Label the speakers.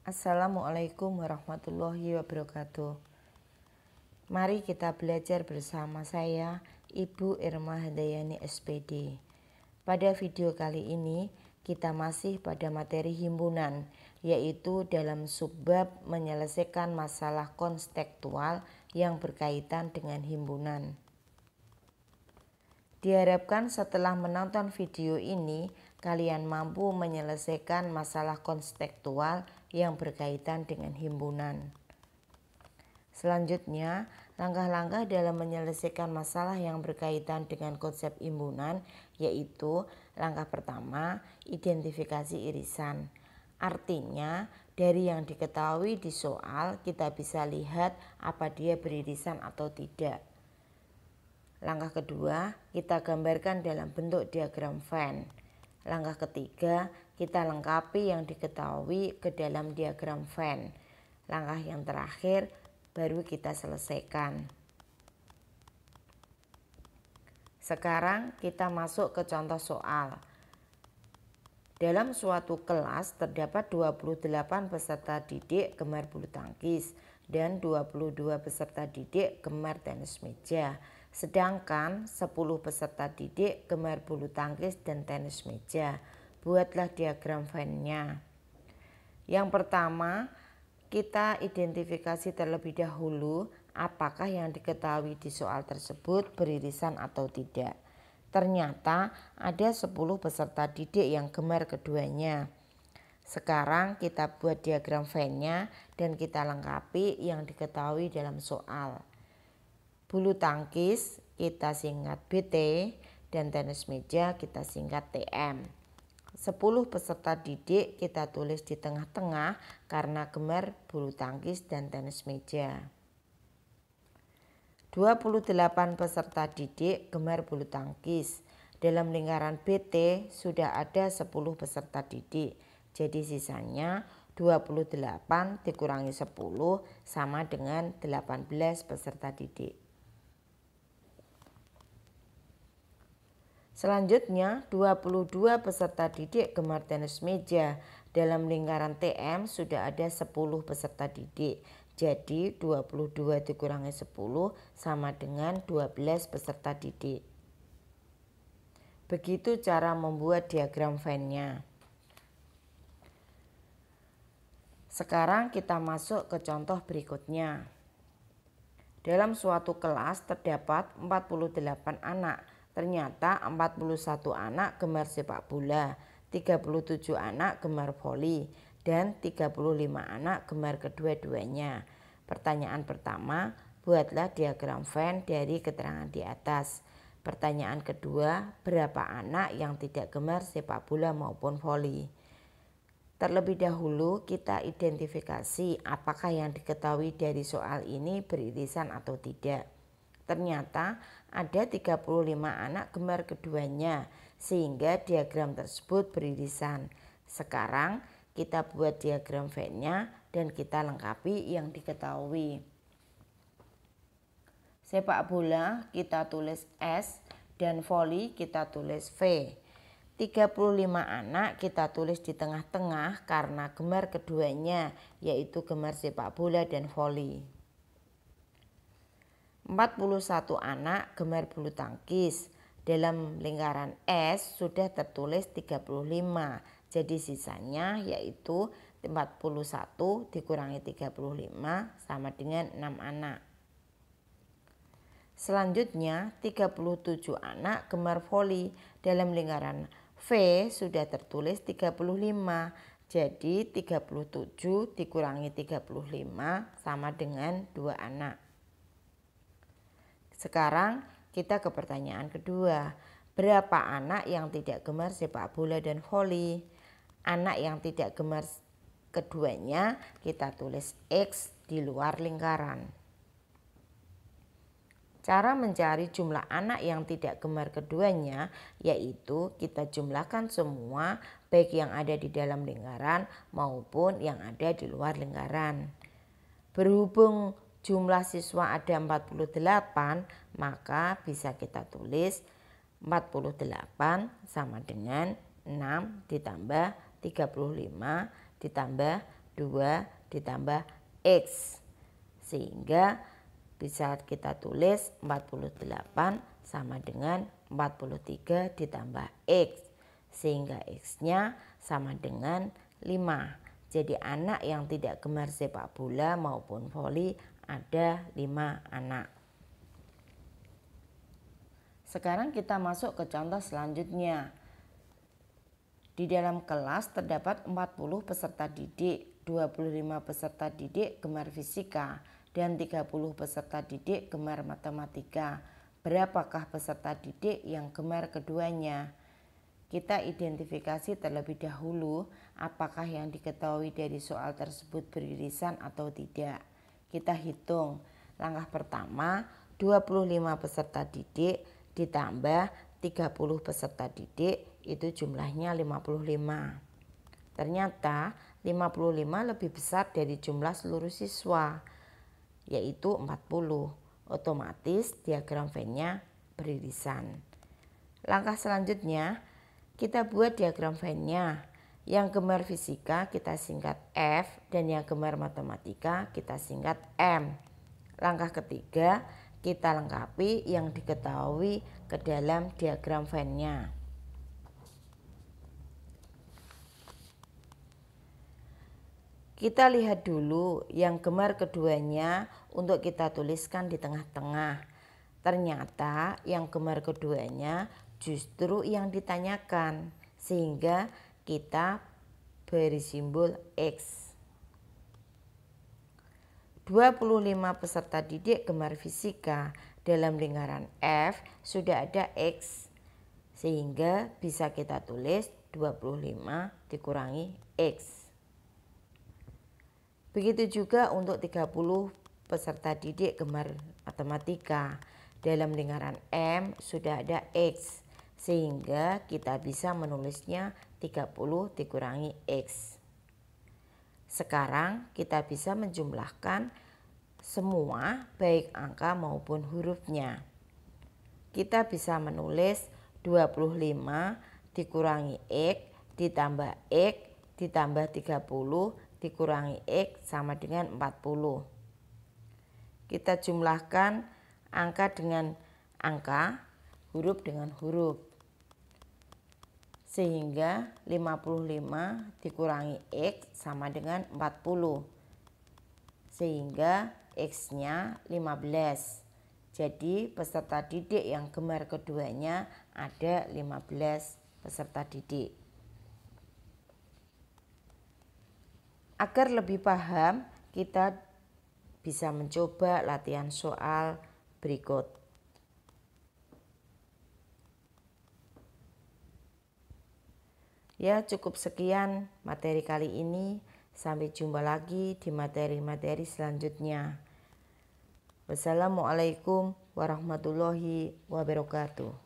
Speaker 1: Assalamualaikum warahmatullahi wabarakatuh. Mari kita belajar bersama saya, Ibu Irma Handayani SPD. Pada video kali ini kita masih pada materi himpunan, yaitu dalam subbab menyelesaikan masalah konstekstual yang berkaitan dengan himpunan. Diharapkan setelah menonton video ini, kalian mampu menyelesaikan masalah konstekstual yang berkaitan dengan himpunan. Selanjutnya, langkah-langkah dalam menyelesaikan masalah yang berkaitan dengan konsep himpunan, yaitu langkah pertama, identifikasi irisan. Artinya, dari yang diketahui di soal, kita bisa lihat apa dia beririsan atau tidak. Langkah kedua, kita gambarkan dalam bentuk diagram Venn. Langkah ketiga, kita lengkapi yang diketahui ke dalam diagram Venn. Langkah yang terakhir, baru kita selesaikan. Sekarang kita masuk ke contoh soal. Dalam suatu kelas terdapat 28 peserta didik gemar bulu tangkis dan 22 peserta didik gemar tenis meja. Sedangkan 10 peserta didik gemar bulu tangkis dan tenis meja. Buatlah diagram Venn-nya. Yang pertama, kita identifikasi terlebih dahulu apakah yang diketahui di soal tersebut beririsan atau tidak. Ternyata ada 10 peserta didik yang gemar keduanya. Sekarang kita buat diagram Venn-nya dan kita lengkapi yang diketahui dalam soal. Bulu tangkis kita singkat BT dan tenis meja kita singkat TM. 10 peserta didik kita tulis di tengah-tengah karena gemar bulu tangkis dan tenis meja. 28 peserta didik gemar bulu tangkis. Dalam lingkaran BT sudah ada 10 peserta didik. Jadi sisanya 28 dikurangi 10 sama dengan 18 peserta didik. Selanjutnya 22 peserta didik gemar tenis meja. Dalam lingkaran TM sudah ada 10 peserta didik. Jadi 22 dikurangi 10 sama dengan 12 peserta didik. Begitu cara membuat diagram Venn-nya. Sekarang kita masuk ke contoh berikutnya. Dalam suatu kelas terdapat 48 anak. Ternyata 41 anak gemar sepak bola, 37 anak gemar voli, dan 35 anak gemar kedua-duanya. Pertanyaan pertama, buatlah diagram Venn dari keterangan di atas. Pertanyaan kedua, berapa anak yang tidak gemar sepak bola maupun voli? Terlebih dahulu kita identifikasi apakah yang diketahui dari soal ini beririsan atau tidak. Ternyata ada 35 anak gemar keduanya sehingga diagram tersebut beririsan. Sekarang kita buat diagram Venn-nya dan kita lengkapi yang diketahui. Sepak bola kita tulis S dan voli kita tulis V. 35 anak kita tulis di tengah-tengah karena gemar keduanya yaitu gemar sepak bola dan voli. 41 anak gemar bulu tangkis. Dalam lingkaran S sudah tertulis 35. Jadi sisanya yaitu 41 dikurangi 35 sama dengan 6 anak. Selanjutnya 37 anak gemar voli. Dalam lingkaran V sudah tertulis 35. Jadi 37 dikurangi 35 sama dengan 2 anak. Sekarang kita ke pertanyaan kedua. Berapa anak yang tidak gemar sepak bola dan voli? Anak yang tidak gemar keduanya kita tulis X di luar lingkaran. Cara mencari jumlah anak yang tidak gemar keduanya yaitu kita jumlahkan semua baik yang ada di dalam lingkaran maupun yang ada di luar lingkaran. Berhubung jumlah siswa ada 48, maka bisa kita tulis 48 sama dengan 6 ditambah 35 ditambah 2 ditambah X. Sehingga bisa kita tulis 48 sama dengan 43 ditambah X. Sehingga X-nya sama dengan 5. Jadi anak yang tidak gemar sepak bola maupun voli ada 5 anak. Sekarang kita masuk ke contoh selanjutnya. Di dalam kelas terdapat 40 peserta didik, 25 peserta didik gemar fisika, dan 30 peserta didik gemar matematika. Berapakah peserta didik yang gemar keduanya? Kita identifikasi terlebih dahulu apakah yang diketahui dari soal tersebut beririsan atau tidak. Kita hitung. Langkah pertama, 25 peserta didik ditambah 30 peserta didik itu jumlahnya 55. Ternyata 55 lebih besar dari jumlah seluruh siswa, yaitu 40. Otomatis diagram Venn-nya beririsan. Langkah selanjutnya, kita buat diagram Venn-nya. Yang gemar fisika kita singkat F dan yang gemar matematika kita singkat M. Langkah ketiga, kita lengkapi yang diketahui ke dalam diagram Venn-nya. Kita lihat dulu yang gemar keduanya untuk kita tuliskan di tengah-tengah. Ternyata yang gemar keduanya justru yang ditanyakan, sehingga kita beri simbol X. 25 peserta didik gemar fisika, dalam lingkaran F sudah ada X, sehingga bisa kita tulis 25 dikurangi X. Begitu juga untuk 30 peserta didik gemar matematika. Dalam lingkaran M sudah ada X, sehingga kita bisa menulisnya 30 dikurangi X. Sekarang kita bisa menjumlahkan semua baik angka maupun hurufnya. Kita bisa menulis 25 dikurangi X ditambah X ditambah 30 dikurangi X sama dengan 40. Kita jumlahkan angka dengan angka, huruf dengan huruf. Sehingga 55 dikurangi X sama dengan 40. Sehingga X-nya 15. Jadi peserta didik yang gemar keduanya ada 15 peserta didik. Agar lebih paham, kita bisa mencoba latihan soal berikut. Ya, cukup sekian materi kali ini. Sampai jumpa lagi di materi-materi selanjutnya. Wassalamualaikum warahmatullahi wabarakatuh.